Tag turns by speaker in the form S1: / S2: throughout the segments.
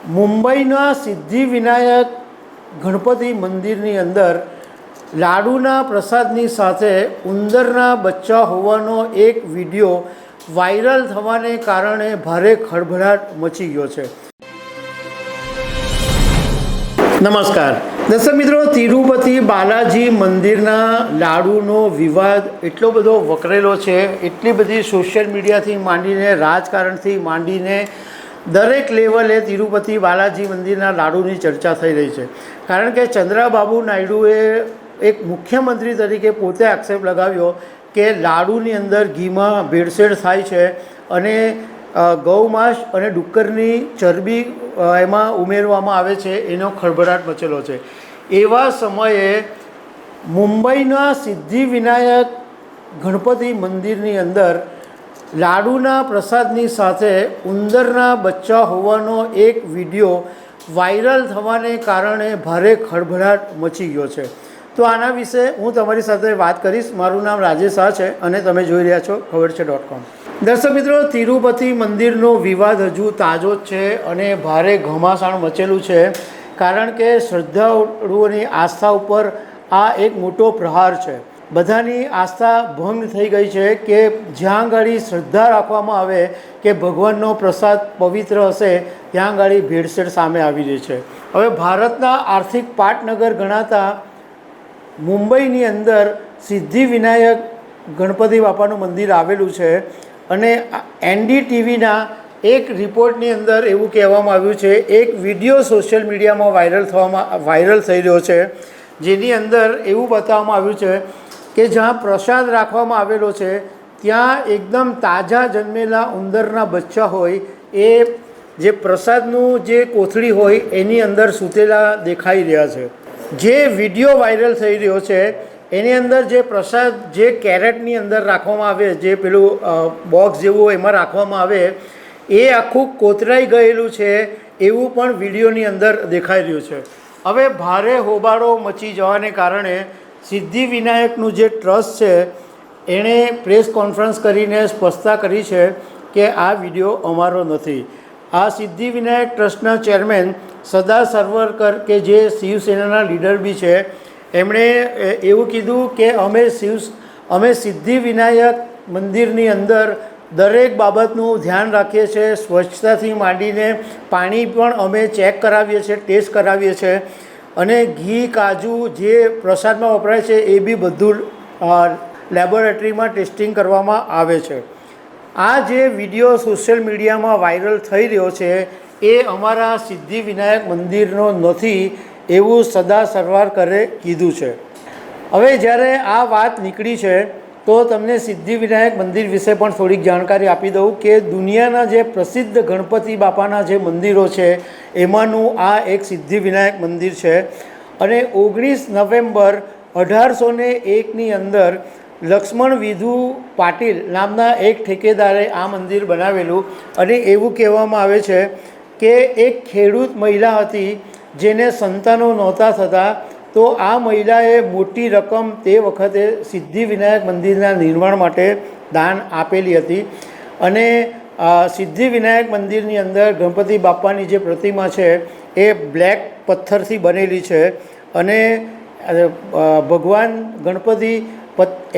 S1: મુંબઈના સિદ્ધિવિનાયક ગણપતિ મંદિરની અંદર લાડુના પ્રસાદની સાથે ઉંદરના બચ્ચા હોવાનો એક વિડીયો વાયરલ થવાને કારણે ભારે ખળભળાટ મચી ગયો છે। નમસ્કાર દર્શક મિત્રો, તિરુપતિ બાલાજી મંદિરના લાડુનો વિવાદ એટલો બધો વકરેલો છે, એટલી બધી સોશિયલ મીડિયાથી માંડીને રાજકારણથી માંડીને દરેક લેવલે તિરુપતિ બાલાજી મંદિરના લાડુની ચર્ચા થઈ રહી છે। કારણ કે ચંદ્રાબાબુ નાયડુએ એક મુખ્યમંત્રી તરીકે પોતે આક્ષેપ લગાવ્યો કે લાડુની અંદર ઘીમાં ભેળસેળ થાય છે અને ગૌમાંસ અને ડુક્કરની ચરબી એમાં ઉમેરવામાં આવે છે, એનો ખળભળાટ મચેલો છે। એવા સમયે મુંબઈના સિદ્ધિવિનાયક ગણપતિ મંદિરની અંદર લાડુના પ્રસાદની સાથે ઉંદરના બચ્ચા હોવાનો એક વિડીયો વાયરલ થવાને કારણે ભારે ખળભળાટ મચી ગયો છે। તો આના વિશે હું તમારી સાથે વાત કરીશ। મારું નામ રાજેશ શાહ છે અને તમે જોઈ રહ્યા છો ખબરછે.com। દર્શક મિત્રો, તિરુપતિ મંદિરનો વિવાદ હજુ તાજો જ છે અને ભારે ઘમાસાણ મચેલું છે, કારણ કે શ્રદ્ધાળુઓની આસ્થા ઉપર આ એક મોટો પ્રહાર છે। બધાની આસ્થા ભંગ થઈ ગઈ છે કે જ્યાં ગાડી શ્રદ્ધા રાખવામાં આવે કે ભગવાનનો પ્રસાદ પવિત્ર હશે, ત્યાં ગાડી ભેળસેળ સામે આવી રહી છે। હવે ભારતના આર્થિક પાટનગર ગણાતા મુંબઈની અંદર સિદ્ધિવિનાયક ગણપતિ બાપાનું મંદિર આવેલું છે અને NDTVના એક રિપોર્ટની અંદર એવું કહેવામાં આવ્યું છે, એક વિડીયો સોશિયલ મીડિયામાં વાયરલ થઈ રહ્યો છે, જેની અંદર એવું બતાવવામાં આવ્યું છે કે જ્યાં પ્રસાદ રાખવામાં આવેલો છે ત્યાં એકદમ તાજા જન્મેલા ઉંદરના બચ્ચા હોય, એ જે પ્રસાદનું જે કોથળી હોય એની અંદર સૂતેલા દેખાઈ રહ્યા છે। જે વિડીયો વાયરલ થઈ રહ્યો છે એની અંદર જે પ્રસાદ જે કેરેટની અંદર રાખવામાં આવે, જે પેલું બોક્સ જેવું એમાં રાખવામાં આવે, એ આખું કોતરાઈ ગયેલું છે એવું પણ વિડીયોની અંદર દેખાઈ રહ્યું છે। હવે ભારે હોબાળો મચી જવાને કારણે સિદ્ધિવિનાયકનું જે ટ્રસ્ટ છે એણે પ્રેસ કોન્ફરન્સ કરીને સ્પષ્ટતા કરી છે કે આ વિડીયો અમારો નથી। આ સિદ્ધિવિનાયક ટ્રસ્ટના ચેરમેન સદા સરવરકર, કે જે શિવસેનાના લીડર બી છે, એમણે એવું કીધું કે અમે સિદ્ધિવિનાયક મંદિરની અંદર દરેક બાબતનું ધ્યાન રાખીએ છીએ, સ્વચ્છતાથી માંડીને પાણી પણ અમે ચેક કરાવીએ છીએ, ટેસ્ટ કરાવીએ છીએ અને ઘી કાજુ જે પ્રસાદમાં વપરાય છે એ બી બધું લેબોરેટરીમાં ટેસ્ટિંગ કરવામાં આવે છે। આ જે વિડીયો સોશિયલ મીડિયામાં વાયરલ થઈ રહ્યો છે એ અમારા સિદ્ધિવિનાયક મંદિરનો નથી એવું સદા સરવારકરે કીધું છે। હવે જ્યારે આ વાત નીકળી છે તો તમને સિદ્ધિવિનાયક મંદિર વિશે પણ થોડીક જાણકારી આપી દઉં કે દુનિયાના જે પ્રસિદ્ધ ગણપતિ બાપાના જે મંદિરો છે એમાંનું આ એક સિદ્ધિવિનાયક મંદિર છે અને 19 નવેમ્બર 1801ની અંદર લક્ષ્મણ વિધુ પાટીલ નામના એક ઠેકેદારે આ મંદિર બનાવેલું અને એવું કહેવામાં આવે છે કે એક ખેડૂત મહિલા હતી જેને સંતાનો નહોતા થતા, તો આ મહિલાએ મોટી રકમ તે વખતે સિદ્ધિવિનાયક મંદિરના નિર્માણ માટે દાન આપેલી હતી અને સિદ્ધિવિનાયક મંદિરની અંદર ગણપતિ બાપાની જે પ્રતિમા છે એ બ્લેક પથ્થરથી બનેલી છે અને ભગવાન ગણપતિ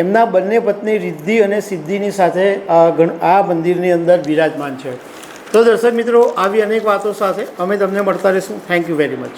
S1: એમના બંને પત્ની રિદ્ધિ અને સિદ્ધિની સાથે આ મંદિરની અંદર બિરાજમાન છે। તો દર્શક મિત્રો, આવી અનેક વાતો સાથે અમે તમને મળતા રહીશું। Thank you very much.